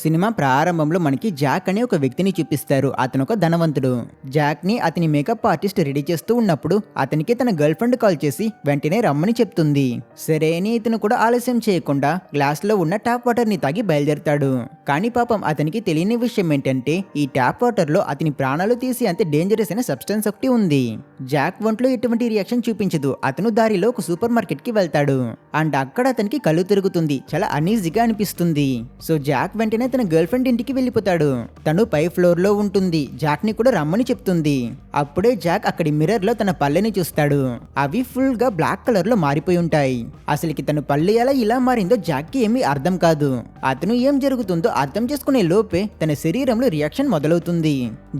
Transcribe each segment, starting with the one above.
Cinema ప్రారంభంలో మనకి Jack అనే ఒక వ్యక్తిని చూపిస్తారు. అతను ఒక ధనవంతుడు. జాక్ ని అతని మేకప్ ఆర్టిస్ట్ రెడీ చేస్తూ ఉన్నప్పుడు అతనికి తన గర్ల్ ఫ్రెండ్ కాల్ చేసి వెంటనే రమ్మని చెప్తుంది. సరే అని ఇతను కూడా ఆలస్యం చేయకుండా గ్లాస్ లో ఉన్న ట్యాప్ వాటర్ ని తాగి బయలుదేరతాడు. కానీ పాపం అతనికి తెలియని విషయం ఏంటంటే ఈ ట్యాప్ వాటర్ లో అతని ప్రాణాలు తీసి అంతే డేంజరస్ అయిన సబ్స్టెన్స్ ఒకటి ఉంది. జాక్ ఒంట్లో ఎటువంటి రియాక్షన్ చూపించదు. అతను దారిలో ఒక సూపర్ మార్కెట్ కి వెళ్తాడు అండ్ అక్కడ అతనికి కళ్ళు తిరుగుతుంది. చాలా అనీజీగా అనిపిస్తుంది. సో జాక్ వెంటనే తన గర్ల్ ఫ్రెండ్ ఇంటికి వెళ్ళిపోతాడు. తను పై ఫ్లోర్ లో ఉంటుంది. జాక్ ని కూడా రమ్మని చెప్తుంది. అప్పుడే జాక్ అక్కడి మిర్రర్ లో తన పళ్ళని చూస్తాడు. అవి ఫుల్ గా బ్లాక్ కలర్ లో మారిపోయి ఉంటాయి. అసలుకి తన పళ్ళు ఎలా ఇలా మారిందో జాక్ కి ఏమీ అర్థం కాదు. అతను ఏం జరుగుతుందో అర్థం చేసుకునే లోపే తన శరీరంలో రియాక్షన్ మొదలవుతుంది.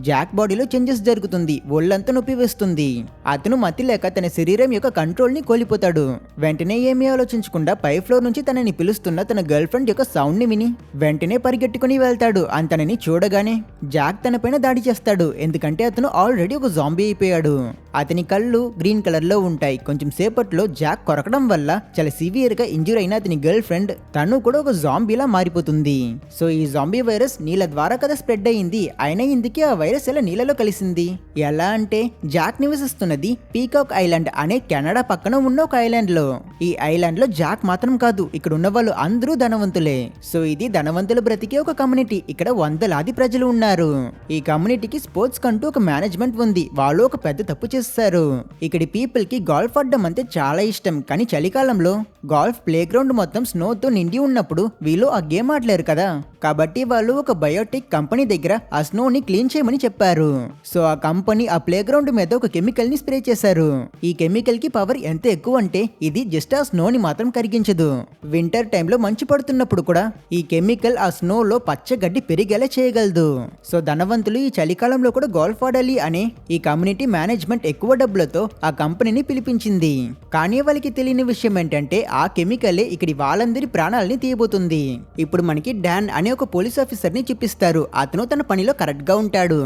జాక్ బాడీలో చేంజెస్ జరుగుతుంది. ఒళ్ళంతా నొప్పి వేస్తుంది. అతను మతి లేక తన శరీరం యొక్క కంట్రోల్ ని కోల్పోతాడు. వెంటనే ఏమీ ఆలోచించకుండా పై ఫ్లోర్ నుంచి తనని పిలుస్తున్న తన గర్ల్ ఫ్రెండ్ యొక్క సౌండ్ ని విని వెంటనే పరిగెట్టుకుని వెళ్తాడు. తనని చూడగానే జాక్ తన పైన దాడి చేస్తాడు. ఎందుకంటే అతను ఆల్రెడీ ఒక జాంబీ అయిపోయాడు. అతని కళ్ళు గ్రీన్ కలర్ లో ఉంటాయి. కొంచెం సేపట్లో జాక్ కొరకడం వల్ల చాలా సివియర్ గా ఇంజూర్ అయిన అతని గర్ల్ ఫ్రెండ్ తను కూడా ఒక జాంబీలా మారిపోతుంది. సో ఈ జాంబీ వైరస్ నీళ్ళ ద్వారా కదా స్ప్రెడ్ అయ్యింది. అయినా ఇందుకే ఆ వైరస్ ఎలా నీళ్ళలో కలిసింది? ఎలా అంటే జాక్ నివసిస్తున్నది పీకాక్ ఐలాండ్ అనే కెనడా పక్కన ఉన్న ఒక ఐలాండ్ లో. ఈ ఐలాండ్ లో జాక్ మాత్రం కాదు, ఇక్కడ ఉన్న వాళ్ళు అందరూ ధనవంతులే. సో ఇది ధనవంతులు బ్రతికే ఒక కమ్యూనిటీ. ఇక్కడ వందలాది ప్రజలు ఉన్నారు. ఈ కమ్యూనిటీకి స్పోర్ట్స్ కంటూ ఒక మేనేజ్మెంట్ ఉంది. వాళ్ళు ఒక పెద్ద తప్పు చేస్తారు. ఇక్కడి పీపుల్ కి గోల్ఫ్ ఆడడం అంటే చాలా ఇష్టం. కానీ చలికాలంలో గోల్ఫ్ ప్లే గ్రౌండ్ మొత్తం స్నోతో నిండి ఉన్నప్పుడు వీళ్ళు ఆ గేమ్ ఆడలేరు కదా. కాబట్టి వాళ్ళు ఒక బయోటెక్ కంపెనీ దగ్గర ఆ స్నోని క్లీన్ చేయమని చెప్పారు. సో ఆ కంపెనీ ఆ ప్లే గ్రౌండ్ మీద ఒక కెమికల్ ని స్ప్రే చేశారు. ఈ కెమికల్ కి పవర్ ఎంత ఎక్కువ అంటే ఇది జస్ట్ ఆ స్నోని మాత్రం కరిగించదు. వింటర్ టైంలో మంచు పడుతున్నప్పుడు కూడా ఈ కెమికల్ ఆ స్నోలో పచ్చగడ్డి పెరిగేలా చేయగలదు. సో ధనవంతులు ఈ చలికాలంలో కూడా గోల్ఫ్ ఆడాలి అనే ఈ కమ్యూనిటీ మేనేజ్మెంట్ ఎక్కువ డబ్బులతో ఆ కంపెనీని పిలిపించింది. కానీ వాళ్ళకి తెలియని విషయం ఏంటంటే ఆ కెమికలే ఇక్కడి వాళ్ళందరి ప్రాణాలని తీయబోతుంది. ఇప్పుడు మనకి డాన్ అనే ఒక పోలీస్ ఆఫీసర్ ని చూపిస్తారు. అతను తన పనిలో కరెక్ట్ గా ఉంటాడు.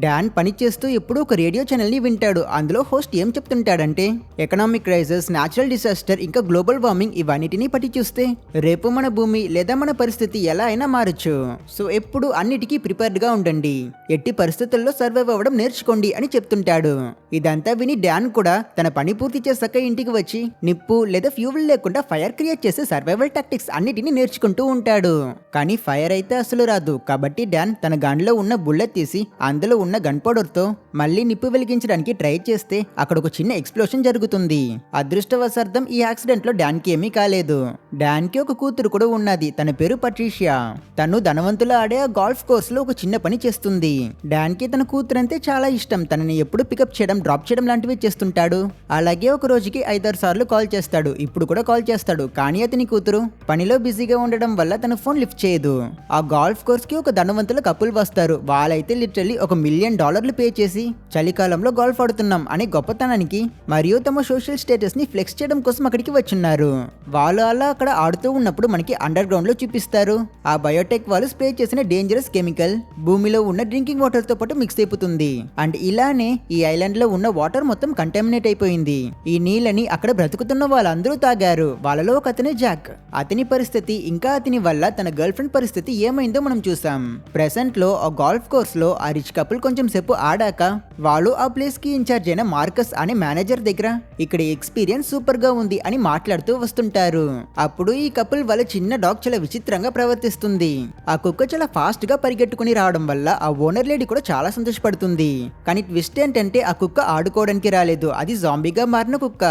డాన్ పని చేస్తూ ఎప్పుడూ ఒక రేడియో ఛానల్ ని వింటాడు. అందులో హోస్ట్ ఏం చెప్తుంటాడంటే ఎకనామిక్ క్రైసిస్, న్యాచురల్ డిసాస్టర్ ఇంకా గ్లోబల్ వార్మింగ్ ఇవన్నిటిని పట్టి చూస్తే రేపు మన భూమి లేదా మన పరిస్థితి ఎలా అయినా మారచ్చు. సో ఎప్పుడు అన్నిటికీ ప్రిపేర్డ్ గా ఉండండి. ఎట్టి పరిస్థితుల్లో సర్వైవ్ అవ్వడం నేర్చుకోండి అని చెప్తుంటాడు. ఇదంతా విని డాన్ కూడా తన పని పూర్తి చేసాక ఇంటికి వచ్చి నిప్పు లేదా ఫ్యూల్ లేకుండా ఫైర్ క్రియేట్ చేసే సర్వైవల్ టాక్టిక్స్ అన్నిటిని నేర్చుకుంటూ ఉంటాడు. కానీ ఫైర్ అయితే అసలు రాదు. కాబట్టి డాన్ తన గన్లో ఉన్న బుల్లెట్ తీసి అందులో ఉన్న గన్ పౌడర్ తో మళ్ళీ నిప్పు వెలిగించడానికి ట్రై చేస్తే అక్కడ ఒక చిన్న ఎక్స్ప్లోషన్ జరుగుతుంది. అదృష్టవశార్థం ఈ యాక్సిడెంట్ లో డాన్ కి ఏమీ కాలేదు. డాన్ కి ఒక కూతురు కూడా ఉన్నది. తన పేరు పట్రీషియా. తను ధనవంతులు ఆడే ఆ గాల్ఫ్ కోర్స్ లో ఒక చిన్న పని చేస్తుంది. డాన్ కి తన కూతురు అంటే చాలా ఇష్టం. తనని ఎప్పుడు పికప్ చేయడం, డ్రాప్ చేయడం లాంటివి చేస్తుంటాడు. అలాగే ఒక రోజుకి 5-6 సార్లు కాల్ చేస్తాడు. ఇప్పుడు కూడా కాల్ చేస్తాడు. కానీ అతని కూతురు పనిలో బిజీగా ఉండడం వల్ల తన ఫోన్ లిఫ్ట్ చేయదు. ఆ గాల్ఫ్ కోర్స్ కి ఒక ధనవంతుల కపుల్ వస్తారు. వాళ్ళైతే లిటరల్లీ $1 మిలియన్ పే చేసి చలికాలంలో గాల్ఫ్ ఆడుతున్నాం అనే గొప్పతనానికి మరియు తమ సోషల్ స్టేటస్ ని ఫ్లెక్స్ చేయడం కోసం అక్కడికి వచ్చున్నారు. వాళ్ళు అలా అక్కడ ఆడుతూ ఉన్నప్పుడు మనకి అండర్ గ్రౌండ్ లో చూపిస్తారు. ఆ బయోటెక్ వాళ్ళు స్ప్రే చేసిన డేంజరస్ కెమికల్ భూమిలో ఉన్న డ్రింకింగ్ వాటర్ తో పాటు మిక్స్ అయిపోతుంది. అండ్ ఇలానే ఈ ఐలాండ్ లో ఉన్న వాటర్ మొత్తం కంటామినేట్ అయిపోయింది. ఈ నీళ్ళని అక్కడ బ్రతుకుతున్న వాళ్ళందరూ తాగారు. వాళ్ళలో ఒక అతనే జాక్. అతని పరిస్థితి ఇంకా అతని వల్ల తన గర్ల్ ఫ్రెండ్ పరిస్థితి ఏమైందో మనం చూసాం. ప్రెసెంట్ లో ఆ గాల్ఫ్ కోర్స్ లో ఆ రిచ్ కపుల్ కొంచెం సేపు ఆడాక వాళ్ళు ఆ ప్లేస్ కి ఇన్ఛార్జ్ అయిన మార్కస్ అనే మేనేజర్ దగ్గర ఇక్కడ ఎక్స్పీరియన్స్ సూపర్ గా ఉంది అని మాట్లాడుతూ వస్తుంటారు. అప్పుడు ఈ కపుల్ వాళ్ళ చిన్న డాగ్ చాలా విచిత్రంగా ప్రవర్తిస్తుంది. ఆ కుక్క చాలా ఫాస్ట్ గా పరిగెట్టుకుని రావడం వల్ల ఆ ఓనర్ లేడీ కూడా చాలా సంతోషపడుతుంది. కానీ ట్విస్ట్ ఏంటంటే ఆ కుక్క ఆడుకోవడానికి రాలేదు. అది జాంబీగా మారిన కుక్క.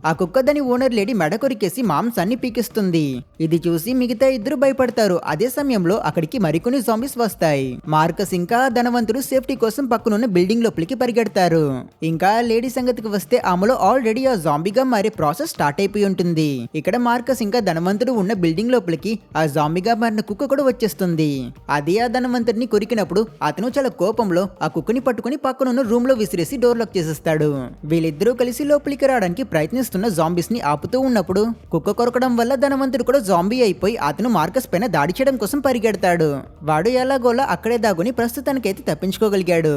ఆ కుక్క దాని ఓనర్ లేడీ మెడ కొరికేసి మాంసాన్ని పీకిస్తుంది. ఇది చూసి మిగతా ఇద్దరు భయపడతారు. అదే సమయంలో అక్కడికి మరికొన్ని జాంబీస్ వస్తాయి. మార్కస్ ఇంకా ధనవంతుడు సేఫ్టీ కోసం పక్కనున్న బిల్డింగ్ లోపలికి పరిగెడతారు. ఇంకా లేడీ సంగతికి వస్తే ఆమెలో ఆల్రెడీ ఆ జాంబీగా మారే ప్రాసెస్ స్టార్ట్ అయిపోయి ఉంటుంది. ఇక్కడ మార్కస్ ఇంకా ధనవంతుడు ఉన్న బిల్డింగ్ లోపలికి ఆ జాంబీగా మారిన కుక్క కూడా వచ్చేస్తుంది. అది ఆ ధనవంతుడిని కొరికినప్పుడు అతను చాలా కోపంలో ఆ కుక్కని పట్టుకుని పక్కనున్న రూమ్ లో విసిరేసి డోర్ లాక్ చేసేస్తాడు. వీళ్ళిద్దరూ కలిసి లోపలికి రావడానికి ప్రయత్నిస్తున్న జాంబీస్ ని ఆపుతూ ఉన్నప్పుడు కుక్క కొరకడం వల్ల ధనవంతుడు కూడా జాంబీ అయిపోయి అతను మార్కస్ పైన దాడి చేయడం కోసం పరిగెడతాడు. వాడు ఎలాగోలా అక్కడే దాగుని ప్రస్తుతానికైతే తప్పించుకోగలిగాడు.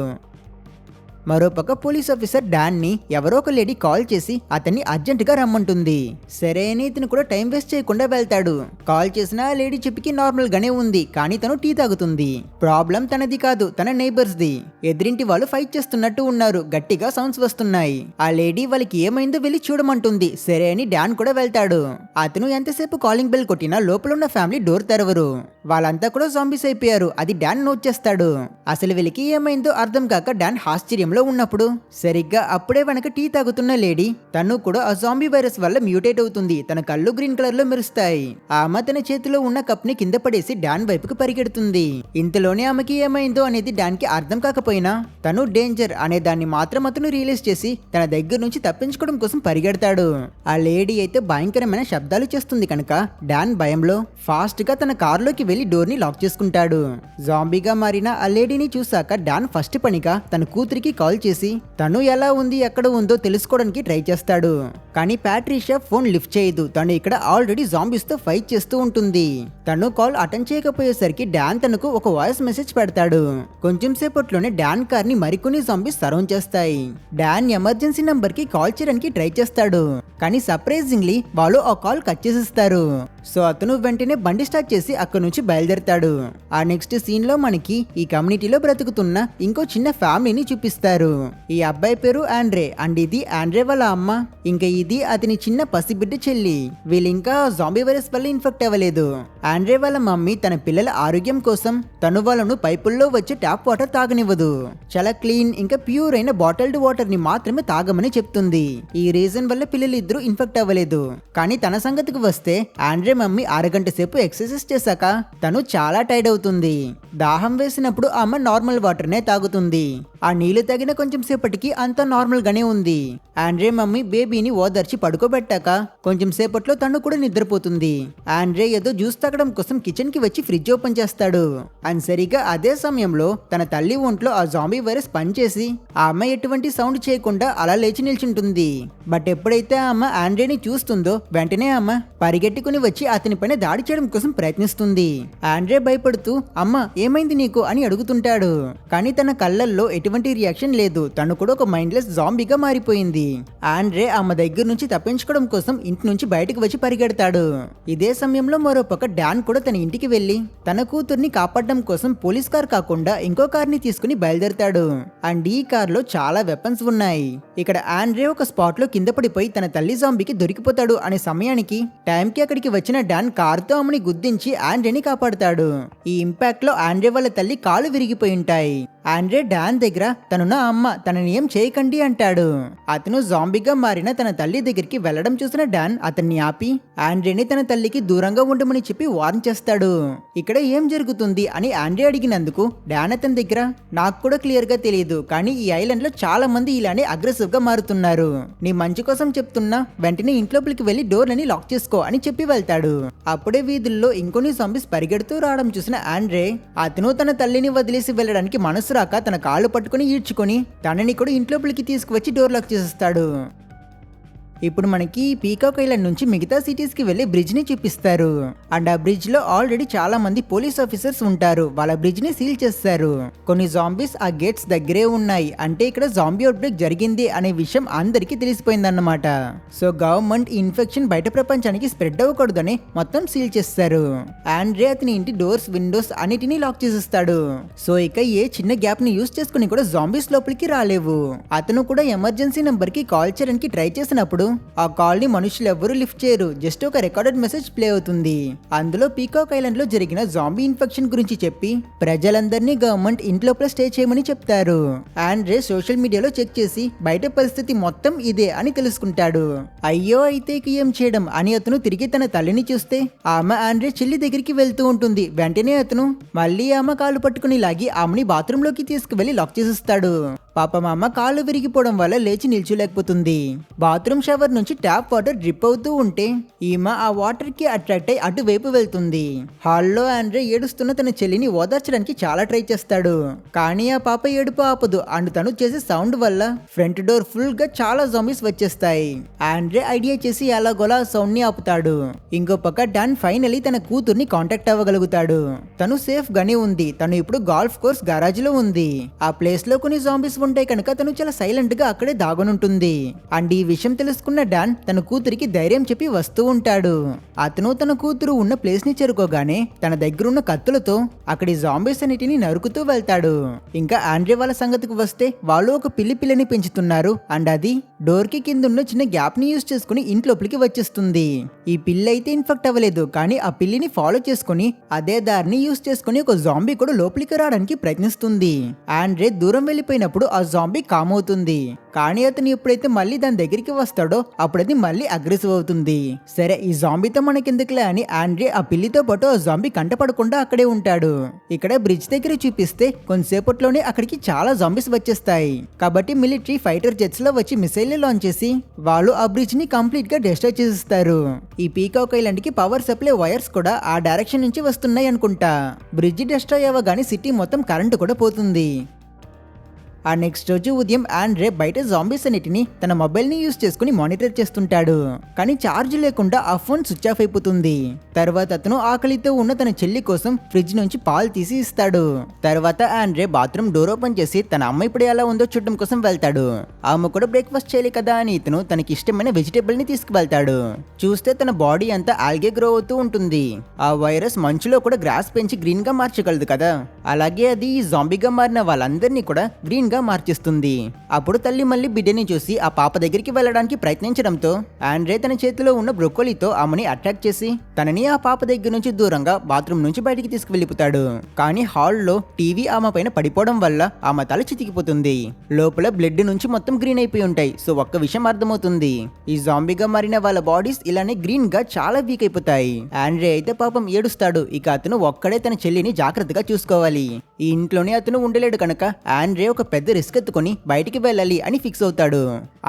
మరోపక్క పోలీస్ ఆఫీసర్ డాన్ ని ఎవరో ఒక లేడీ కాల్ చేసి అతన్ని అర్జెంట్ గా రమ్మంటుంది. సరే అని ఇతను కూడా టైం వేస్ట్ చేయకుండా వెళ్తాడు. కాల్ చేసిన ఆ లేడీ చెప్పికి నార్మల్ గానే ఉంది, కానీ తను టీ తాగుతుంది. ప్రాబ్లం తనది కాదు, తన నైబర్స్ ది. ఎదురింటి వాళ్ళు ఫైట్ చేస్తున్నట్టు ఉన్నారు, గట్టిగా సౌండ్స్ వస్తున్నాయి. ఆ లేడీ వాళ్ళకి ఏమైందో వెళ్ళి చూడమంటుంది. సరే అని డాన్ కూడా వెళ్తాడు. అతను ఎంతసేపు కాలింగ్ బెల్ కొట్టినా లోపల ఉన్న ఫ్యామిలీ డోర్ తెరవరు. వాళ్ళంతా కూడా జాంబీస్ అయిపోయారు. అది డాన్ నోట్ చేస్తాడు. అసలు వీళ్ళకి ఏమైందో అర్థం కాక డాన్ ఆశ్చర్యంలో ఉన్నప్పుడు సరిగ్గా అప్పుడే వెనక టీ తాగుతున్న లేడీ తను కూడా ఆ జాంబీ వైరస్ వల్ల మ్యూటేట్ అవుతుంది. తన కళ్ళు గ్రీన్ కలర్ లో మెరుస్తాయి. ఆమె తన చేతిలో ఉన్న కప్ ని కింద పడేసి డాన్ వైపుకు పరిగెడుతుంది. ఇంతలోనే ఆమెకి ఏమైందో అనేది డాన్ కి అర్థం కాకపోయినా తను డేంజర్ అనే దాన్ని మాత్రం అతను రియలైజ్ చేసి తన దగ్గర నుంచి తప్పించుకోవడం కోసం పరిగెడతాడు. ఆ లేడీ అయితే భయంకరమైన శబ్దాలు చేస్తుంది కనుక డాన్ భయంలో ఫాస్ట్ గా తన కారులోకి వెళ్లి డోర్ ని లాక్ చేసుకుంటాడు. జాంబీగా మారిన ఆ లేడీని చూసాక డాన్ ఫస్ట్ పనిగా తన కూతురికి కాల్ చేసి తను ఎలా ఉంది, ఎక్కడ ఉందో తెలుసుకోవడానికి ట్రై చేస్తాడు. కానీ ప్యాట్రిషియా ఫోన్ లిఫ్ట్ చేయదు. తను ఇక్కడ ఆల్రెడీ జాంబీస్ తో ఫైట్ చేస్తూ ఉంటుంది. తను కాల్ అటెండ్ చేయకపోయేసరికి డాన్ తనకు ఒక వాయిస్ మెసేజ్ పెడతాడు. కొంచెం సేపట్లోనే డాన్ కార్ ని మరికొన్ని జాంబీస్ సరౌండ్ చేస్తాయి. డాన్ ఎమర్జెన్సీ నంబర్ కి కాల్ చేయడానికి ట్రై చేస్తాడు. కానీ సర్ప్రైజింగ్లీ వాళ్ళు ఆ కాల్ కట్ చేసేస్తారు. సో అతను వెంటనే బండి స్టార్ట్ చేసి అక్కడి నుంచి బయలుదేరతాడు. ఆ నెక్స్ట్ సీన్ లో మనకి ఈ కమ్యూనిటీలో బ్రతుకుతున్న ఇంకో చిన్న ఫ్యామిలీని చూపిస్తారు. ఈ అబ్బాయి పేరు ఆండ్రే అండ్ ఇది ఆండ్రే వాళ్ళ అమ్మ, ఇంకా ఇది అతని చిన్న పసిబిడ్డ చెల్లి. వీళ్ళు ఇంకా జాంబీ వైరస్ వల్ల ఇన్ఫెక్ట్ అవ్వలేదు. ఆండ్రే వాళ్ళ మమ్మీ తన పిల్లల ఆరోగ్యం కోసం తను వాళ్ళను పైపుల్లో వచ్చే ట్యాప్ వాటర్ తాగనివ్వదు. చాలా క్లీన్ ఇంకా ప్యూర్ అయిన బాటిల్డ్ వాటర్ ని మాత్రమే తాగమని చెప్తుంది. ఈ రీజన్ వల్ల పిల్లలు ఇద్దరు ఇన్ఫెక్ట్ అవ్వలేదు. కానీ తన సంగతికి వస్తే ఆండ్రే మమ్మీ అరగంట సేపు ఎక్సర్సైజ్ చేశాక తను చాలా టైర్డ్ అవుతుంది. దాహం వేసినప్పుడు ఆమె నార్మల్ వాటర్ నే తాగుతుంది. ఆ నీళ్లు తాగిన కొంచెం సేపటికి అంతా నార్మల్ గానే ఉంది. ఆండ్రే మమ్మీ బేబీని ఓదార్చి పడుకోబెట్టాక కొంచెం సేపట్లో తను కూడా నిద్రపోతుంది. ఆండ్రే ఏదో జ్యూస్ తాగడం కోసం కిచెన్ కి వచ్చి ఫ్రిడ్జ్ ఓపెన్ చేస్తాడు. అండ్ సరిగా అదే సమయంలో తన తల్లి ఒంట్లో ఆ జాంబీ వైరస్ పనిచేసి ఆమె ఎటువంటి సౌండ్ చేయకుండా అలా లేచి నిల్చుంటుంది. బట్ ఎప్పుడైతే ఆమె ఆండ్రేని చూస్తుందో వెంటనే ఆమె పరిగెట్టుకుని వచ్చి అతని పైన దాడి చేయడం కోసం ప్రయత్నిస్తుంది. ఆండ్రే భయపడుతూ అమ్మ ఏమైంది నీకు అని అడుగుతుంటాడు. కానీ తన కళ్ళల్లో ఎటువంటి రియాక్షన్ లేదు. తను కూడా ఒక మైండ్లెస్ జాంబీగా మారిపోయింది. ఆండ్రే ఆమె దగ్గర నుంచి తప్పించుకోవడం కోసం ఇంటి నుంచి బయటకు వచ్చి పరిగెడతాడు. ఇదే సమయంలో మరోపక్క డాన్ కూడా తన ఇంటికి వెళ్లి తన కూతుర్ని కాపాడడం కోసం పోలీస్ కార్ కాకుండా ఇంకో కార్ ని తీసుకుని బయలుదేరతాడు. అండ్ ఈ కార్ లో చాలా వెపన్స్ ఉన్నాయి. ఇక్కడ ఆండ్రే ఒక స్పాట్ లో కింద పడిపోయి తన తల్లి జాంబీకి దొరికిపోతాడు అనే సమయానికి టైంకి అక్కడికి వచ్చిన డాన్ కారుతో ఆమెని గుద్దించి ఆండ్రేని కాపాడుతాడు. ఈ ఇంపాక్ట్ లో ఆండ్రే వాళ్ళ తల్లి కాళ్ళు విరిగిపోయి ఉంటాయి. ఆండ్రే డాన్ దగ్గర తనున్న అమ్మ తనని ఏం చేయకండి అంటాడు. అతను జాంబీగా మారిన తన తల్లి దగ్గరికి వెళ్లడం చూసిన డాన్ అతన్ని ఆపి ఆండ్రేని తన తల్లికి దూరంగా ఉండమని చెప్పి వార్న్ చేస్తాడు. ఇక్కడ ఏం జరుగుతుంది అని ఆండ్రే అడిగినందుకు డాన్ అతని దగ్గర నాకు కూడా క్లియర్ గా తెలియదు, కానీ ఈ ఐలాండ్ లో చాలా మంది ఇలానే అగ్రెసివ్ గా మారుతున్నారు. నీ మంచి కోసం చెప్తున్నా, వెంటనే ఇంట్లోపలికి వెళ్లి డోర్లని లాక్ చేసుకో అని చెప్పి వెళ్తాడు. అప్పుడే వీధుల్లో ఇంకొన్ని జాంబీస్ పరిగెడుతూ రావడం చూసిన ఆండ్రే అతను తన తల్లిని వదిలేసి వెళ్లడానికి మనసు రాక తన కాళ్ళు పట్టుకుని ఈడ్చుకొని తనని కూడా ఇంట్లోపలికి తీసుకువచ్చి డోర్ లాక్ చేస్తాడు. ఇప్పుడు మనకి పీకాక్ ఐలాండ్ నుంచి మిగతా సిటీస్ కి వెళ్లే బ్రిడ్జ్ ని చూపిస్తారు. అండ్ ఆ బ్రిడ్జ్ లో ఆల్రెడీ చాలా మంది పోలీస్ ఆఫీసర్స్ ఉంటారు. వాళ్ళ బ్రిడ్జ్ ని సీల్ చేస్తారు. కొన్ని జాంబీస్ ఆ గేట్స్ దగ్గరే ఉన్నాయి. అంటే ఇక్కడ జాంబీ అవుట్ బ్రేక్ జరిగింది అనే విషయం అందరికీ తెలిసిపోయిందన్నమాట. సో గవర్నమెంట్ ఇన్ఫెక్షన్ బయట ప్రపంచానికి స్ప్రెడ్ అవ్వకూడదని మొత్తం సీల్ చేస్తారు. ఆండ్రే అతని ఇంటి డోర్స్, విండోస్ అన్నిటినీ లాక్ చేసేస్తాడు. సో ఇక ఏ చిన్న గ్యాప్ ని యూస్ చేసుకుని కూడా జాంబీస్ లోపలికి రాలేవు. అతను కూడా ఎమర్జెన్సీ నంబర్ కి కాల్ చేయడానికి ట్రై చేసినప్పుడు ఆ కాల్ ని మనుషులు ఎవ్వరూ లిఫ్ట్ చేయరు. జస్ట్ ఒక రికార్డెడ్ మెసేజ్ ప్లే అవుతుంది. అందులో పీకాక్ ఐలాండ్ లో జరిగిన జాంబీ ఇన్ఫెక్షన్ గురించి చెప్పి ప్రజలందరినీ గవర్నమెంట్ ఇంట్లోపల స్టే చేయమని చెప్తారు. ఆండ్రే సోషల్ మీడియాలో చెక్ చేసి బయట పరిస్థితి మొత్తం ఇదే అని తెలుసుకుంటాడు. అయ్యో అయితే ఇక ఏం చేయడం అని అతను తిరిగి తన తల్లిని చూస్తే ఆమె ఆండ్రే చెల్లి దగ్గరికి వెళ్తూ ఉంటుంది. వెంటనే అతను మళ్ళీ ఆమె కాళ్ళు పట్టుకుని లాగి ఆమెని బాత్రూమ్ లోకి తీసుకువెళ్లి లాక్ చేసేస్తాడు. పాపం అమ్మ కాళ్ళు విరిగిపోవడం వల్ల లేచి నిల్చోలేకపోతుంది. బాత్రూమ్ షవర్ నుంచి ట్యాప్ వాటర్ డ్రిప్ అవుతూ ఉంటే ఈమె ఆ వాటర్ కి అట్రాక్ట్ అయి అటువైపు వెళ్తుంది. హాల్లో ఆండ్రే ఏడుస్తున్న తన చెల్లిని ఓదార్చడానికి చాలా ట్రై చేస్తాడు. కానీ ఆ పాప ఏడుపు ఆపదు. అండ్ తను చేసే సౌండ్ వల్ల ఫ్రంట్ డోర్ ఫుల్ గా చాలా జాంబీస్ వచ్చేస్తాయి. ఆండ్రే ఐడియా చేసి ఎలాగోలా సౌండ్ ని ఆపుతాడు. ఇంకో పక్క డాన్ ఫైనలీ తన కూతుర్ని కాంటాక్ట్ అవ్వగలుగుతాడు. తను సేఫ్ గానే ఉంది. తను ఇప్పుడు గాల్ఫ్ కోర్స్ గరాజ్ లో ఉంది. ఆ ప్లేస్ లో కొన్ని జాంబీస్ ఉంటాయి కనుక తను చాలా సైలెంట్ గా అక్కడే దాగునుంటుంది. అండ్ ఈ విషయం తెలుసుకున్న డాన్ తన కూతురికి ధైర్యం చెప్పి వస్తూ ఉంటాడు. అతను తన కూతురు ఉన్న ప్లేస్ ని చేరుకోగానే తన దగ్గరున్న కత్తులతో అక్కడి జాంబీస్ అన్నిటిని నరుకుతూ వెళ్తాడు. ఇంకా ఆండ్రే వాళ్ళ సంగతికి వస్తే వాళ్ళు ఒక పిల్లిని పెంచుతున్నారు. అండ్ అది డోర్ కి కిందున్న చిన్న గ్యాప్ ని యూజ్ చేసుకుని ఇంట్లోపలికి వచ్చేస్తుంది. ఈ పిల్లి అయితే ఇన్ఫెక్ట్ అవ్వలేదు, కానీ ఆ పిల్లిని ఫాలో చేసుకుని అదే దారిని యూజ్ చేసుకుని ఒక జాంబీ కూడా లోపలికి రావడానికి ప్రయత్నిస్తుంది. ఆండ్రే దూరం వెళ్ళిపోయినప్పుడు ఆ జాంబీ కామ్ అవుతుంది, కానీ అతను ఎప్పుడైతే మళ్ళీ దాని దగ్గరికి వస్తాడో అప్పుడు అది మళ్ళీ అగ్రెసివ్ అవుతుంది. సరే ఈ జాంబీతో మనకెందుకులే అని ఆండ్రే ఆ పిల్లితో పాటు ఆ జాంబీ కంటపడకుండా అక్కడే ఉంటాడు. ఇక్కడ బ్రిడ్జ్ దగ్గర చూపిస్తే కొంతసేపట్లోనే అక్కడికి చాలా జాంబీస్ వచ్చేస్తాయి. కాబట్టి మిలిటరీ ఫైటర్ జెట్స్ లో వచ్చి మిసైల్ లాంచ్ చేసి వాళ్ళు ఆ బ్రిడ్జ్ ని కంప్లీట్ గా డిస్ట్రాయ్ చేస్తారు. ఈ పీకాక్ ఐలాండ్ కి పవర్ సప్లై వైర్స్ కూడా ఆ డైరెక్షన్ నుంచి వస్తున్నాయి అనుకుంటా. బ్రిడ్జ్ డిస్ట్రాయ్ అవ్వగానే సిటీ మొత్తం కరెంటు కూడా పోతుంది. ఆ నెక్స్ట్ రోజు ఉదయం ఆండ్రే బయట జాంబీస్ అన్నిటిని తన మొబైల్ ని యూజ్ చేసుకుని మానిటర్ చేస్తుంటాడు. కానీ ఛార్జ్ లేకుండా ఆ ఫోన్ స్విచ్ ఆఫ్ అయిపోతుంది. తర్వాత అతను ఆకలితో ఉన్న తన చెల్లి కోసం ఫ్రిడ్జ్ నుంచి పాలు తీసి ఇస్తాడు. తర్వాత ఆండ్రే బాత్రూమ్ డోర్ ఓపెన్ చేసి తన అమ్మ ఇప్పుడు ఎలా ఉందో చూడడం కోసం వెళ్తాడు. ఆమె కూడా బ్రేక్ఫాస్ట్ చేయాలి కదా అని ఇతను తనకి ఇష్టమైన వెజిటేబుల్ ని తీసుకువెళ్తాడు. చూస్తే తన బాడీ అంతా ఆల్గే గ్రో అవుతూ ఉంటుంది. ఆ వైరస్ మంచులో కూడా గ్రాస్ పెంచి గ్రీన్ గా మార్చగలదు కదా, అలాగే అది ఈ జాంబీగా మారిన వాళ్ళందరినీ కూడా గ్రీన్ మార్చేస్తుంది. అప్పుడు తల్లి మళ్ళీ బిడ్డని చూసి ఆ పాప దగ్గరికి వెళ్ళడానికి ప్రయత్నించడంతో ఆండ్రే తన చేతిలో ఉన్న బ్రొకోలీతో ఆమెని అట్రాక్ట్ చేసి తనని ఆ పాప దగ్గర నుంచి దూరంగా బాత్రూమ్ నుంచి బయటికి తీసుకువెళ్ళిపోతాడు. కానీ హాల్లో టీవీ ఆమె పైన పడిపోవడం వల్ల ఆమె తల చితికిపోతుంది. లోపల బ్లడ్ నుంచి మొత్తం గ్రీన్ అయిపోయి ఉంటాయి. సో ఒక్క విషయం అర్థమవుతుంది, ఈ జాంబీగా మారిన వాళ్ళ బాడీస్ ఇలానే గ్రీన్ గా చాలా వీక్ అయిపోతాయి. ఆండ్రే అయితే పాపం ఏడుస్తాడు. ఇక అతను ఒక్కడే తన చెల్లిని జాగ్రత్తగా చూసుకోవాలి. ఈ ఇంట్లోనే అతను ఉండలేడు కనుక ఆండ్రే ఒక పెద్ద రిస్క్ ఎత్తుకొని బయటికి వెళ్ళాలి అని ఫిక్స్ అవుతాడు.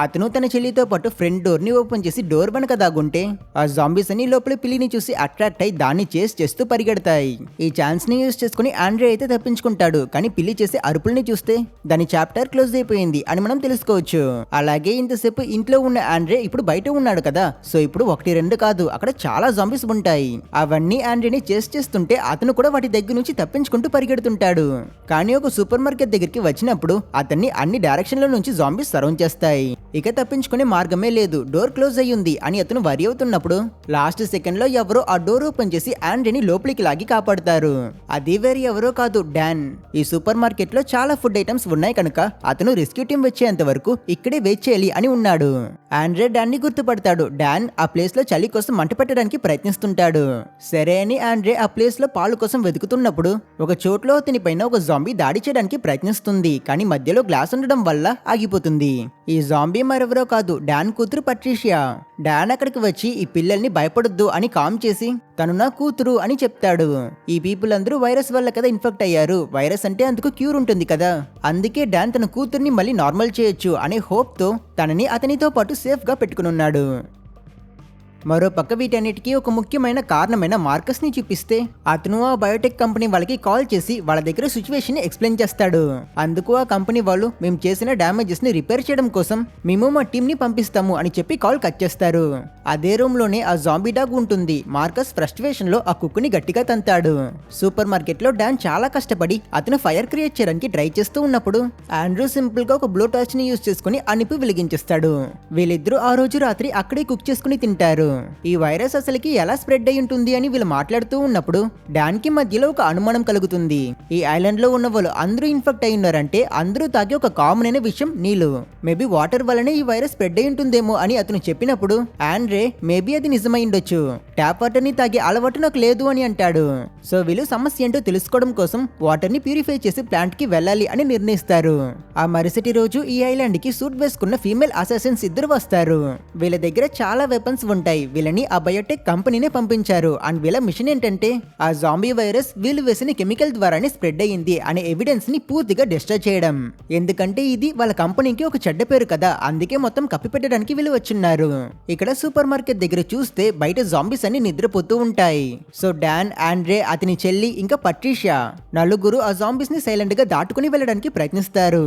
అతను తన చెల్లితో పాటు ఫ్రంట్ డోర్ ని ఓపెన్ చేసి డోర్ వెనక దాగుంటే ఆ జాంబీస్ అని లోపల పిల్లిని చూసి అట్రాక్ట్ అయి దాన్ని చేస్తూ పరిగెడతాయి. ఈ ఛాన్స్ ని యూజ్ చేసుకుని ఆండ్రే అయితే తప్పించుకుంటాడు. కానీ పిల్లి చేసే అరుపుల్ని చూస్తే దాని చాప్టర్ క్లోజ్ అయిపోయింది అని మనం తెలుసుకోవచ్చు. అలాగే ఇంతసేపు ఇంట్లో ఉన్న ఆండ్రే ఇప్పుడు బయట ఉన్నాడు కదా, సో ఇప్పుడు 1-2 కాదు అక్కడ చాలా జాంబీస్ ఉంటాయి. అవన్నీ ఆండ్రేని చేస్తుంటే అతను కూడా వాటి దగ్గర నుంచి తప్పించుకుంటూ పరిగెడుతుంటాడు. కానీ ఒక సూపర్ మార్కెట్ దగ్గరికి వచ్చినప్పుడు అతన్ని అన్ని డైరెక్షన్ల నుంచి జాంబీస్ సరౌండ్ చేస్తాయి. ఇక తప్పించుకునే మార్గమే లేదు, డోర్ క్లోజ్ అయ్యింది అని అతను వరి అవుతున్నప్పుడు లాస్ట్ సెకండ్ లో ఎవరో ఆ డోర్ ఓపెన్ చేసి ఆండ్రేని లోపలికి లాగి కాపాడతారు. అది వేరే ఎవరో కాదు, డాన్. ఈ సూపర్ మార్కెట్ లో చాలా ఫుడ్ ఐటమ్స్ ఉన్నాయి కనుక అతను రెస్క్యూ టీం వచ్చేంత వరకు ఇక్కడే వెయిట్ చేయాలి అని ఉన్నాడు. ఆండ్రే డాన్ ని గుర్తుపడతాడు. డాన్ ఆ ప్లేస్ లో చలి కోసం మంట పెట్టడానికి ప్రయత్నిస్తుంటాడు. సరే అని ఆండ్రే ఆ ప్లేస్ లో పాలు కోసం వెతుకుతున్నప్పుడు ఒక చోట్లో అతని పైన ఒక జాంబీ దాడి చేయడానికి ప్రయత్నిస్తుంది. కానీ మధ్యలో గ్లాస్ ఉండడం వల్ల ఆగిపోతుంది. ఈ జాంబీ మరెవరో కాదు, డాన్ కూతురు పట్రిషియా. డాన్ అక్కడికి వచ్చి ఈ పిల్లల్ని భయపడొద్దు అని కామ్ చేసి తను నా కూతురు అని చెప్తాడు. ఈ పీపుల్ అందరూ వైరస్ వల్ల కదా ఇన్ఫెక్ట్ అయ్యారు, వైరస్ అంటే అందుకు క్యూర్ ఉంటుంది కదా, అందుకే డాన్ తన కూతుర్ని మళ్ళీ నార్మల్ చేయొచ్చు అనే హోప్ తో తనని అతనితో పాటు సేఫ్ గా పెట్టుకునున్నాడు. మరోపక్క వీటన్నిటికీ ఒక ముఖ్యమైన కారణమైన మార్కస్ ని చూపిస్తే అతను ఆ బయోటెక్ కంపెనీ వాళ్ళకి కాల్ చేసి వాళ్ళ దగ్గర సిచ్యువేషన్ ని ఎక్స్ప్లెయిన్ చేస్తాడు. అందుకు ఆ కంపెనీ వాళ్ళు మేము చేసిన డ్యామేజెస్ ని రిపేర్ చేయడం కోసం మేము మా టీం ని పంపిస్తాము అని చెప్పి కాల్ కట్ చేస్తారు. అదే రూమ్ లోనే ఆ జాంబీ డాగ్ ఉంటుంది. మార్కస్ ఫ్రస్ట్రేషన్ లో ఆ కుక్కుని గట్టిగా తంతాడు. సూపర్ మార్కెట్ లో డాన్ చాలా కష్టపడి అతను ఫైర్ క్రియేట్ చేయడానికి ట్రై చేస్తూ ఉన్నప్పుడు ఆండ్రూ సింపుల్ గా ఒక బ్లో టార్చ్ ని యూజ్ చేసుకుని ఆ నిప్పు వెలిగించేస్తాడు. వీళ్ళిద్దరూ ఆ రోజు రాత్రి అక్కడే కుక్ చేసుకుని తింటారు. ఈ వైరస్ అసలుకి ఎలా స్ప్రెడ్ అయి ఉంటుంది అని వీళ్ళు మాట్లాడుతూ ఉన్నప్పుడు డాన్ కి మధ్యలో ఒక అనుమానం కలుగుతుంది. ఈ ఐలాండ్ లో ఉన్న వాళ్ళు అందరూ ఇన్ఫెక్ట్ అయి ఉన్నారంటే అందరూ తాగే ఒక కామన్ అయిన విషయం నీళ్లు. మేబీ వాటర్ వల్లనే ఈ వైరస్ స్ప్రెడ్ అయి ఉంటుందేమో అని అతను చెప్పినప్పుడు ఆండ్రే మేబీ అది నిజమై ఉండొచ్చు, ట్యాప్ వాటర్ ని తాగే అలవాటు నాకు లేదు అని అంటాడు. సో వీళ్ళు సమస్య ఏంటో తెలుసుకోవడం కోసం వాటర్ ని ప్యూరిఫై చేసి ప్లాంట్ కి వెళ్ళాలి అని నిర్ణయిస్తారు. ఆ మరుసటి రోజు ఈ ఐలాండ్ కి సూట్ వేసుకున్న ఫీమేల్ అసాసిన్స్ ఇద్దరు వస్తారు. వీళ్ళ దగ్గర చాలా వెపన్స్ ఉంటాయి. వీళ్ళని ఆ బయోటెక్ కంపెనీనే పంపించారు. అండ్ వీళ్ళ మిషన్ ఏంటంటే ఆ జాంబీ వైరస్ వీళ్ళు వేసిన కెమికల్ ద్వారానే స్ప్రెడ్ అయ్యింది అనే ఎవిడెన్స్ ని పూర్తిగా డిస్ట్రాయ్ చేయడం. ఎందుకంటే ఇది వాళ్ళ కంపెనీకి ఒక చెడ్డ పేరు కదా, అందుకే మొత్తం కప్పిపెట్టడానికి వీళ్ళు వచ్చున్నారు. ఇక్కడ సూపర్ మార్కెట్ దగ్గర చూస్తే బయట జాంబీస్ అన్ని నిద్రపోతూ ఉంటాయి. సో డాన్, ఆండ్రే, అతని చెల్లి ఇంకా పట్రిషియా నలుగురు ఆ జాంబీస్ ని సైలెంట్ గా దాటుకుని వెళ్ళడానికి ప్రయత్నిస్తారు.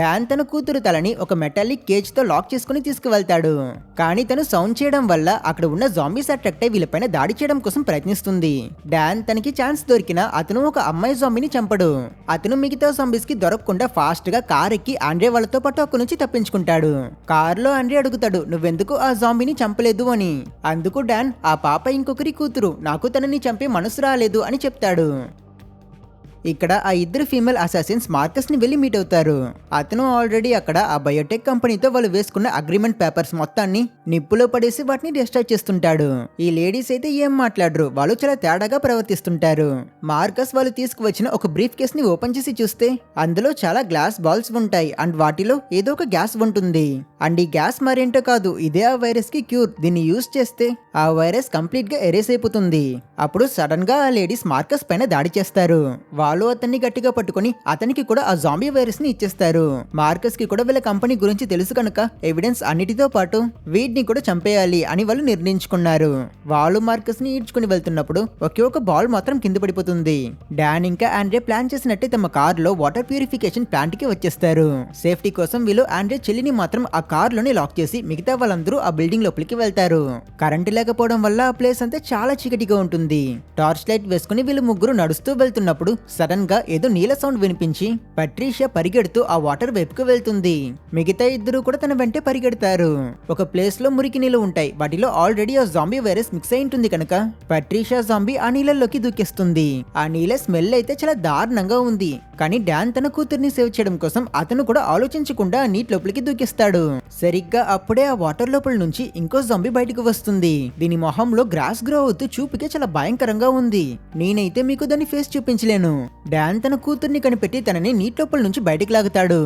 డాన్ తన కూతురు తలని ఒక మెటాలిక్ కేజ్ తో లాక్ చేసుకుని తీసుకువెళ్తాడు. కానీ తను సౌండ్ చేయడం వల్ల ఆ అక్కడ ఉన్న జాంబీస్ అట్రాక్ట్ అయి వీళ్ళపైన దాడి చేయడం కోసం ప్రయత్నిస్తుంది. డాన్ తనకి ఛాన్స్ దొరికినా అతను ఒక అమ్మాయి జాంబీని చంపడు. అతను మిగతా జాంబీస్ కి దొరకకుండా ఫాస్ట్ గా కార్ ఎక్కి ఆండ్రే వాళ్ళతో పాటు అక్కడి నుంచి తప్పించుకుంటాడు. కార్ లో ఆండ్రే అడుగుతాడు, నువ్వెందుకు ఆ జాంబీని చంపలేదు అని. అందుకు డాన్, ఆ పాప ఇంకొకరి కూతురు, నాకు తనని చంపే మనసు రాలేదు అని చెప్తాడు. ఇక్కడ ఆ ఇద్దరు ఫీమేల్ అసాసిన్స్ మార్కస్ ని వెళ్లి మీట్ అవుతారు. అతను ఆల్రెడీ అక్కడ ఆ బయోటెక్ కంపెనీతో వాళ్ళు వేసుకున్న అగ్రిమెంట్ పేపర్స్ మొత్తాన్ని నిప్పులో పడేసి వాటిని డిస్ట్రాయ్ చేస్తుంటాడు. ఈ లేడీస్ అయితే ఏం మాట్లాడరు, వాళ్ళు చాలా తేడాగా ప్రవర్తిస్తుంటారు. మార్కస్ వాళ్ళు తీసుకువచ్చిన ఒక బ్రీఫ్ కేస్ ని ఓపెన్ చేసి చూస్తే అందులో చాలా గ్లాస్ బాల్స్ ఉంటాయి అండ్ వాటిలో ఏదో ఒక గ్యాస్ ఉంటుంది. అండ్ ఈ గ్యాస్ మరేంటో కాదు, ఇదే ఆ వైరస్ కి క్యూర్. దీన్ని యూజ్ చేస్తే ఆ వైరస్ కంప్లీట్ గా ఎరేస్ అయిపోతుంది. అప్పుడు సడన్ గా ఆ లేడీస్ మార్కస్ పైన దాడి చేస్తారు. వాళ్ళు అతన్ని గట్టిగా పట్టుకుని అతనికి కూడా ఆ జాంబీ వైరస్ ని ఇచ్చేస్తారు. మార్కస్ కి కూడా వీళ్ళ కంపెనీ గురించి తెలుసు కనుక ఎవిడెన్స్ అన్నిటితో పాటు వీటిని కూడా చంపేయాలి అని వాళ్ళు నిర్ణయించుకున్నారు. వాళ్ళు మార్కస్ ని ఈడ్చుకుని వెళ్తున్నప్పుడు ఒకే ఒక బాల్ మాత్రం కింద పడిపోతుంది. డాన్ ఇంకా ఆండ్రే ప్లాన్ చేసినట్టే తమ కార్ లో వాటర్ ప్యూరిఫికేషన్ ప్లాంట్ కి వచ్చేస్తారు. సేఫ్టీ కోసం వీళ్ళు ఆండ్రే చెల్లిని మాత్రం ఆ కార్ లోనే లాక్ చేసి మిగతా వాళ్ళందరూ ఆ బిల్డింగ్ లోపలికి వెళ్తారు. కరెంటు లేకపోవడం వల్ల ఆ ప్లేస్ అంతా చాలా చీకటిగా ఉంటుంది. టార్చ్ లైట్ వేసుకుని వీళ్ళు ముగ్గురు నడుస్తూ వెళ్తున్నప్పుడు సడన్ గా ఏదో నీల సౌండ్ వినిపించి పట్రీషియా పరిగెడుతూ ఆ వాటర్ వైపుకు వెళ్తుంది. మిగతా ఇద్దరు కూడా తన వెంటే పరిగెడతారు. ఒక ప్లేస్ లో మురికి నీళ్లు ఉంటాయి. వాటిలో ఆల్రెడీ ఆ జాంబీ వైరస్ మిక్స్ అయి ఉంటుంది కనుక పట్రీషియా జాంబీ ఆ నీళ్ళలోకి దూకేస్తుంది. ఆ నీళ్ళ స్మెల్ అయితే చాలా దారుణంగా ఉంది. కానీ డాన్ తన కూతుర్ని సేవ్ చేయడం కోసం అతను కూడా ఆలోచించకుండా నీటి లోపలికి దూకిస్తాడు. సరిగ్గా అప్పుడే ఆ వాటర్ లోపల నుంచి ఇంకో జాంబీ బయటకు వస్తుంది. దీని మొహంలో గ్రాస్ గ్రో అవుతూ చూపుకే చాలా భయంకరంగా ఉంది. నేనైతే మీకు దాని ఫేస్ చూపించలేను. డాన్ తన కూతుర్ని కనిపెట్టి తనని నీటి లోపల నుంచి బయటకు లాగుతాడు.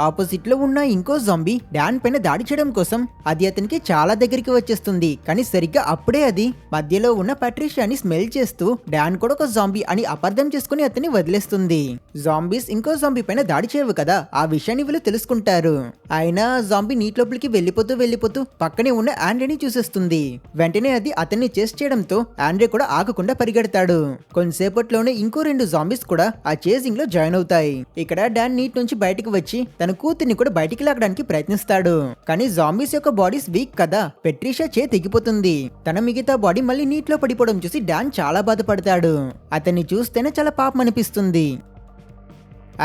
ఆపోజిట్ లో ఉన్న ఇంకో జాంబీ డాన్ పైన దాడి చేయడం కోసం అది అతనికి చాలా దగ్గరికి వచ్చేస్తుంది. కానీ సరిగ్గా అప్పుడే అది మధ్యలో ఉన్న పట్రీషియాని స్మెల్ చేస్తూ డాన్ కూడా ఒక జాంబీ అని అపార్థం చేసుకుని అతన్ని వదిలేస్తుంది. జాంబీస్ ఇంకో జాంబీ పైన దాడి చేయవు కదా, ఆ విషయాన్ని వీళ్ళు తెలుసుకుంటారు. అయినా జాంబీ నీటి లోపలికి వెళ్ళిపోతూ పక్కనే ఉన్న ఆండ్రేని చూసేస్తుంది. వెంటనే అది అతన్ని చేస్ చేయడంతో ఆండ్రే కూడా ఆగకుండా పరిగెడతాడు. కొంతసేపట్లోనే ఇంకో 2 జాంబీస్ కూడా ఆ చేజింగ్ లో జాయిన్ అవుతాయి. ఇక్కడ డాన్ నీటి నుంచి బయటకు వచ్చి తన కూతుర్ని కూడా బయటికి లాగడానికి ప్రయత్నిస్తాడు. కానీ జాంబీస్ యొక్క బాడీస్ వీక్ కదా, పెట్రీషియా తెగిపోతుంది. తన మిగతా బాడీ మళ్ళీ నీటిలో పడిపోవడం చూసి డాన్ చాలా బాధపడతాడు. అతన్ని చూస్తేనే చాలా పాపం అనిపిస్తుంది.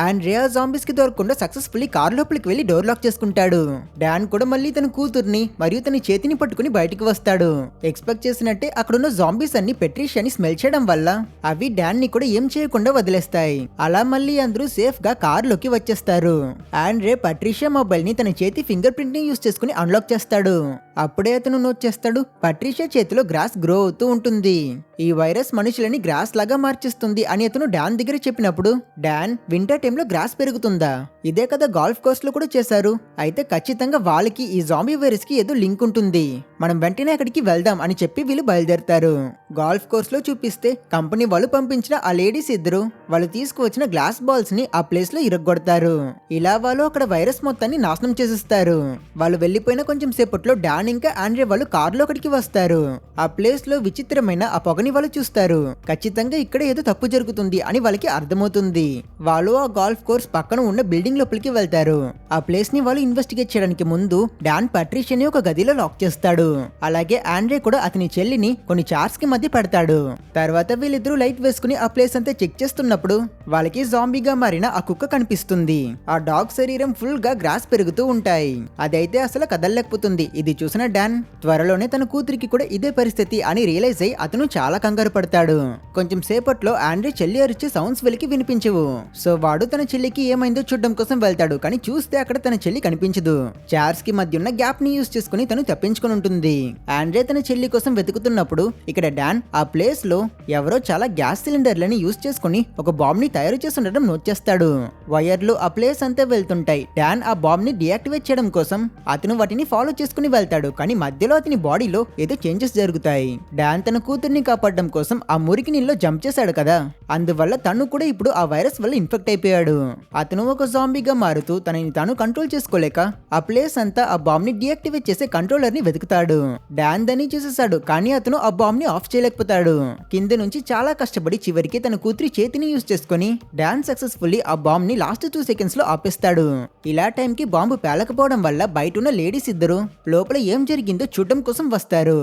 ఆండ్రే జాంబీస్ కి దొరకకుండా సక్సెస్ఫుల్లీ కార్ లోపలికి వెళ్లి డోర్ లాక్ చేసుకుంటాడు. డాన్ కూడా మళ్ళీ తన కూతుర్ని మరియు తన చేతిని పట్టుకుని బయటికి వస్తాడు. ఎక్స్పెక్ట్ చేసినట్టే అక్కడున్న జాంబీస్ అన్ని పెట్రీషియాని స్మెల్ చేయడం వల్ల అవి డాన్ ని కూడా ఏం చేయకుండా వదిలేస్తాయి. అలా మళ్ళీ అందరూ సేఫ్ గా కార్ లోకి వచ్చేస్తారు. ఆండ్రే పట్రీషియా మొబైల్ ని తన చేతి ఫింగర్ ప్రింట్ ని యూస్ చేసుకుని అన్లాక్ చేస్తాడు. అప్పుడే అతను నోట్ చేస్తాడు, పట్రీషియా చేతిలో గ్రాస్ గ్రో అవుతూ ఉంటుంది. ఈ వైరస్ మనుషులని గ్రాస్ లాగా మార్చేస్తుంది అని అతను డాన్ దగ్గర చెప్పినప్పుడు డాన్, వింటర్ టైంలో గ్రాస్ పెరుగుతుందా? ఇదే కదా గాల్ఫ్ కోర్స్ లో కూడా చేశారు. అయితే ఖచ్చితంగా వాళ్ళకి ఈ జాంబీ వైరస్ కి ఏదో లింక్ ఉంటుంది. మనం వెంటనే అక్కడికి వెళ్దాం అని చెప్పి వీళ్ళు బయలుదేరతారు. గాల్ఫ్ కోర్స్ లో చూపిస్తే కంపెనీ వాళ్ళు పంపించిన ఆ లేడీస్ ఇద్దరు వాళ్ళు తీసుకువచ్చిన గ్లాస్ బాల్స్ ని ఆ ప్లేస్ లో ఇరగ్గొడతారు. ఇలా వాళ్ళు అక్కడ వైరస్ మొత్తాన్ని నాశనం చేసేస్తారు. వాళ్ళు వెళ్లిపోయిన కొంచెం సేపట్లో డాన్ ఇంకా ఆండ్రే వాళ్ళు కారులో అక్కడికి వస్తారు. ఆ ప్లేస్ లో విచిత్రమైన ఆ పొగని వాళ్ళు చూస్తారు. ఖచ్చితంగా ఇక్కడ ఏదో తప్పు జరుగుతుంది అని వాళ్ళకి అర్థమవుతుంది. వాళ్ళు ఆ గాల్ఫ్ కోర్స్ పక్కన ఉన్న బిల్డింగ్ లోపలికి వెళ్తారు. ఆ ప్లేస్ ని వాళ్ళు ఇన్వెస్టిగేట్ చేయడానికి ముందు డాన్ పట్రీషియాని ఒక గదిలో లాక్ చేస్తాడు. అలాగే ఆండ్రే కూడా అతని చెల్లిని కొన్ని చార్స్ కి మధ్య పెడతాడు. తర్వాత వీళ్ళిద్దరూ లైట్ వేసుకుని ఆ ప్లేస్ అంతా చెక్ చేస్తున్నప్పుడు వాళ్ళకి జాంబీగా మారిన ఆ కుక్క కనిపిస్తుంది. ఆ డాగ్ శరీరం ఫుల్ గా గ్రాస్ పెరుగుతూ ఉంటాయి. అదైతే అసలు కదలలేకపోతుంది. ఇది చూసిన డాన్ త్వరలోనే తన కూతురికి కూడా ఇదే పరిస్థితి అని రియలైజ్ అయి అతను చాలా కంగారు పడతాడు. కొంచెం సేపట్లో ఆండ్రే చెల్లి అరిచే సౌండ్స్ వెలికి వినిపించవు. సో వాడు తన చెల్లికి ఏమైందో చూడడం కోసం వెళ్తాడు. కానీ చూస్తే అక్కడ తన చెల్లి కనిపించదు. చార్స్ కి మధ్య ఉన్న గ్యాప్ ని యూస్ చేసుకుని తను తప్పించుకుని ఉంటుంది. ఆండ్రే తన చెల్లి కోసం వెతుకుతున్నప్పుడు ఇక్కడ డాన్ ఆ ప్లేస్ లో ఎవరో చాలా గ్యాస్ సిలిండర్లని యూస్ చేసుకుని ఒక బాంబ్ ని తయారు చేసి ఉండడం నోట్ చేస్తాడు. వైర్లు ఆ ప్లేస్ అంతా వెళ్తుంటాయి. డాన్ ఆ బాంబ్ ని డియాక్టివేట్ చేయడం కోసం అతను వాటిని ఫాలో చేసుకుని వెళ్తాడు. కానీ మధ్యలో అతని బాడీలో ఏదో చేంజెస్ జరుగుతాయి. డాన్ తన కూతుర్ని కాపాడడం కోసం ఆ మురికి నీళ్ళలో జంప్ చేశాడు కదా, అందువల్ల తను కూడా ఇప్పుడు ఆ వైరస్ వల్ల ఇన్ఫెక్ట్ అయిపోయాడు. అతను ఒక జాంబీగా మారుతూ తనని తాను కంట్రోల్ చేసుకోలేక ఆ ప్లేస్ అంతా ఆ బాంబ్ ని డియాక్టివేట్ చేసే కంట్రోలర్ ని వెతుకుతాడు. డాన్ దాన్ని చూసేశాడు. కానీ అతను ఆ బాంబ్ ని ఆఫ్ చేయలేకపోతాడు. కింద నుంచి చాలా కష్టపడి చివరికి తన కూతురి చేతిని యూస్ చేసుకుని డాన్ సక్సెస్ఫుల్లీ ఆ బాంబ్ ని లాస్ట్ 2 సెకండ్స్ లో ఆపేస్తాడు. ఇలా టైం కి బాంబు పేలకపోవడం వల్ల బయట ఉన్న లేడీస్ ఇద్దరు లోపల ఏం జరిగిందో చూడడం కోసం వస్తారు.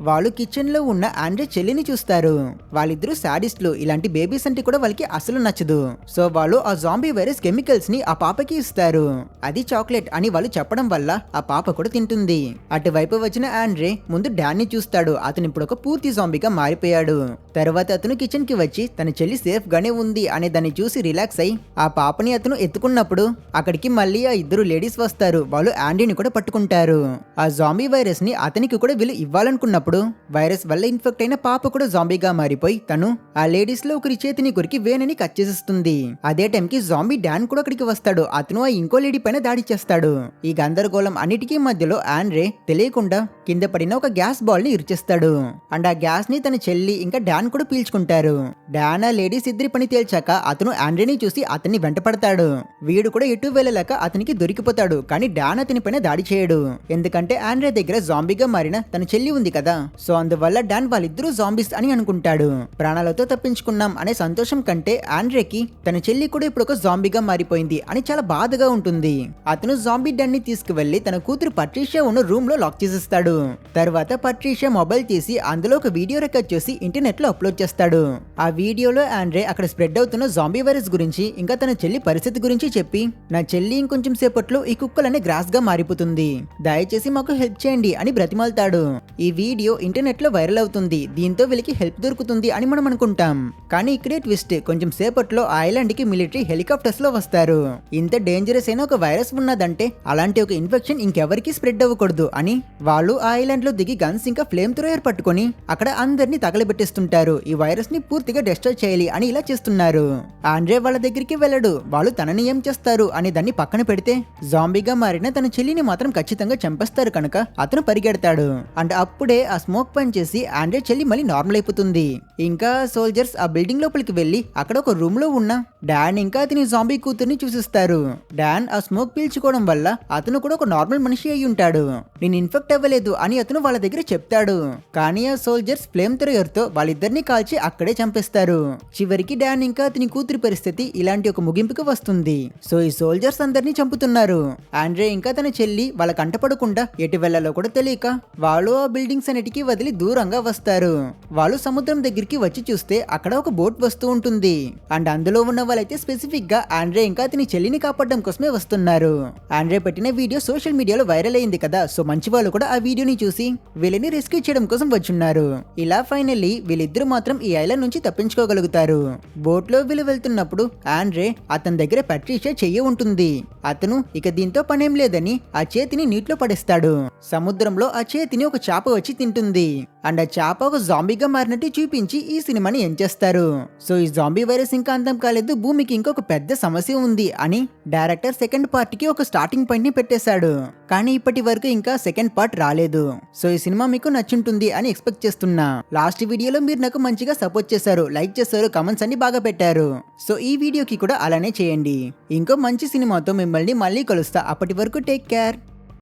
వాళ్ళు కిచెన్ లో ఉన్న ఆండ్రే చెల్లిని చూస్తారు. వాళ్ళిద్దరూ సాడిస్టులు, ఇలాంటి బేబీస్ అంటే కూడా వాళ్ళకి అసలు నచ్చదు. సో వాళ్ళు ఆ జాంబీ వైరస్ కెమికల్స్ ని ఆ పాపకి ఇస్తారు. అది చాక్లెట్ అని వాళ్ళు చెప్పడం వల్ల ఆ పాప కూడా తింటుంది. అటువైపు వచ్చిన ఆండ్రే ముందు డాన్ ని చూస్తాడు. అతను ఇప్పుడు ఒక పూర్తి జాంబీగా మారిపోయాడు. తర్వాత అతను కిచెన్ కి వచ్చి తన చెల్లి సేఫ్ గానే ఉంది అనే దాన్ని చూసి రిలాక్స్ అయి ఆ పాపని అతను ఎత్తుకున్నప్పుడు అక్కడికి మళ్ళీ ఆ ఇద్దరు లేడీస్ వస్తారు. వాళ్ళు ఆండ్రీని కూడా పట్టుకుంటారు. ఆ జాంబీ వైరస్ ని అతనికి కూడా వీళ్ళు ఇవ్వాలనుకున్నప్పుడు వైరస్ వల్ల ఇన్ఫెక్ట్ అయిన పాప కూడా జాంబీగా మారిపోయి తను ఆ లేడీస్ లో ఒకరి చేతిని కొరికి వేనని కట్ చేసేస్తుంది. అదే టైంకి జాంబీ డాన్ కూడా అక్కడికి వస్తాడు. అతను ఆ ఇంకో లేడీ పైన దాడి చేస్తాడు. ఈ గందరగోళం అన్నిటికీ మధ్యలో ఆండ్రే తెలియకుండా కింద పడిన ఒక గ్యాస్ బాల్ ని ఇరిచేస్తాడు. అండ్ ఆ గ్యాస్ ని తన చెల్లి ఇంకా డాన్ కూడా పీల్చుకుంటారు. డాన్ ఆ లేడీస్ ఇద్దరి పని తేల్చాక అతను ఆండ్రేని చూసి అతన్ని వెంటపడతాడు. వీడు కూడా ఎటు వెళ్ళలేక అతనికి దొరికిపోతాడు. కానీ డాన్ అతని పైన దాడి చేయడు. ఎందుకంటే ఆండ్రే దగ్గర జాంబీగా మారిన తన చెల్లి ఉంది కదా. సో అందువల్ల డాన్ వాళ్ళిద్దరూ జాంబీస్ అని అనుకుంటాడు. ప్రాణాలతో తప్పించుకున్నాం అనే సంతోషం కంటే ఆండ్రేకి తన చెల్లి కూడా ఇప్పుడు ఒక జాంబీగా మారిపోయింది అని చాలా బాధగా ఉంటుంది. అతను జాంబీ డాన్ ని తీసుకువెళ్లి తన కూతురు పట్రీషియా ఉన్న రూమ్ లో లాక్ చేసేస్తాడు. తర్వాత పట్రీషియా మొబైల్ తీసి అందులో ఒక వీడియో రికార్డ్ చేసి ఇంటర్నెట్ లో అప్లోడ్ చేస్తాడు. ఆ వీడియోలో ఆండ్రే అక్కడ స్ప్రెడ్ అవుతున్న జాంబీ వైరస్ గురించి ఇంకా తన చెల్లి పరిస్థితి గురించి చెప్పి, నా చెల్లి ఇంకొంచెం సేపట్లో ఈ కుక్కలనే గ్రాస్ గా మారిపోతుంది, దయచేసి మాకు హెల్ప్ చేయండి అని బ్రతిమాలుతాడు. ఈ వీడియో ఇంటర్నెట్ లో వైరల్ అవుతుంది. దీంతో వీళ్ళకి హెల్ప్ దొరుకుతుంది అని మనం అనుకుంటాం. కానీ ఇక్కడే ట్విస్ట్, కొంచెం సేపట్లో ఐలాండ్ కి మిలిటరీ హెలికాప్టర్స్ లో వస్తారు. ఇంత డేంజరస్ అయిన ఒక వైరస్ ఉన్నదంటే అలాంటి ఒక ఇన్ఫెక్షన్ ఇంకెవరికి స్ప్రెడ్ అవ్వకూడదు అని వాళ్ళు ఆ ఐలాండ్ లో దిగి గన్స్ ఇంకా ఫ్లేమ్ థ్రోయర్ పట్టుకొని అక్కడ అందరినీ తగలబెట్టేస్తుంటారు. ఈ వైరస్ ని పూర్తిగా డిస్ట్రాయ్ చేయాలి అని ఇలా చేస్తున్నారు. ఆండ్రే వాళ్ళ దగ్గరికి వెళ్ళడు. వాళ్ళు తనని ఏం చేస్తారు అని దాన్ని పక్కన పెడితే జాంబీగా మారిన తన చెల్లిని మాత్రం ఖచ్చితంగా చంపేస్తారు కనుక అతను పరిగెడతాడు. అండ్ అప్పుడే ఆ స్మోక్ పని చేసి ఆండ్రే చెల్లి మళ్ళీ నార్మల్ అయిపోతుంది. ఇంకా సోల్జర్స్ ఆ బిల్డింగ్ లోపలికి వెళ్లి అక్కడ ఒక రూమ్ లో ఉన్న డాన్ ఇంకా అతని జాంబీ కూతుర్ని చూసిస్తారు. డాన్ ఆ స్మోక్ పీల్చుకోవడం వల్ల అతను కూడా ఒక నార్మల్ మనిషి అయి ఉంటాడు. నేను ఇన్ఫెక్ట్ అవ్వలేదు అని అతను వాళ్ళ దగ్గర చెప్తాడు. కానీ ఆ సోల్జర్స్ ఫ్లేమ్ థ్రోయర్ తో వాళ్ళిద్దరిని కాల్చి అక్కడే చంపేస్తారు. చివరికి డాన్ ఇంకా అతని కూతురి పరిస్థితి ఇలాంటి ఒక ముగింపుకి వస్తుంది. సో ఈ సోల్జర్స్ అందరినీ చంపుతున్నారు. ఆండ్రే ఇంకా తన చెల్లి వాళ్ళ కంటపడకుండా ఎటు వెళ్లాలో కూడా తెలియక వాళ్ళు ఆ బిల్డింగ్స్ అన్నిటికీ వదిలి దూరంగా వస్తారు. వాళ్ళు సముద్రం దగ్గరికి వచ్చి చూస్తే అక్కడ ఒక బోట్ వస్తూ ఉంటుంది. అండ్ అందులో ఉన్న వాళ్ళైతే స్పెసిఫిక్ గా ఆండ్రే ఇంకా అతని చెల్లిని కాపాడడం కోసమే వస్తున్నారు. ఆండ్రే పెట్టిన వీడియో సోషల్ మీడియాలో వైరల్ అయింది కదా. సో మంచి వాళ్ళు కూడా ఆ వీడియోని చూసి వీళ్ళని రెస్క్యూ చేయడం కోసం వచ్చున్నారు. ఇలా ఫైనల్లీ వీళ్ళిద్దరూ మాత్రం ఈ ఐలాండ్ నుంచి తప్పించుకోగలుగుతారు. బోట్ లో వీళ్ళు వెళ్తున్నప్పుడు ఆండ్రే అతని దగ్గర పట్రీషియా చెయ్యి ఉంటుంది. అతను ఇక దీంతో పనేం లేదని ఆ చేతిని నీటిలో పడేస్తాడు. సముద్రంలో ఆ చేతిని ఒక చేప వచ్చి తింటుంది. అండ్ ఆ చేప ఒక జాంబీగా మారినట్టు చూపించి ఈ సినిమాని ఏం చేస్తారు. సో ఈ జాంబీ వైరస్ ఇంకా అంతం కాలేదు, భూమికి ఇంకొక పెద్ద సమస్య ఉంది అని డైరెక్టర్ సెకండ్ పార్ట్ కి ఒక స్టార్టింగ్ పాయింట్ ని పెట్టేశాడు. కానీ ఇప్పటి వరకు ఇంకా సెకండ్ పార్ట్ రాలేదు. సో ఈ సినిమా మీకు నచ్చుంటుంది అని ఎక్స్పెక్ట్ చేస్తున్నా. లాస్ట్ వీడియోలో మీరు నాకు మంచిగా సపోర్ట్ చేశారు, లైక్ చేశారు, కమెంట్స్ అన్ని బాగా పెట్టారు. సో ఈ వీడియోకి కూడా అలానే చేయండి. ఇంకో మంచి సినిమాతో మిమ్మల్ని మళ్ళీ కలుస్తా. అప్పటి వరకు టేక్ కేర్.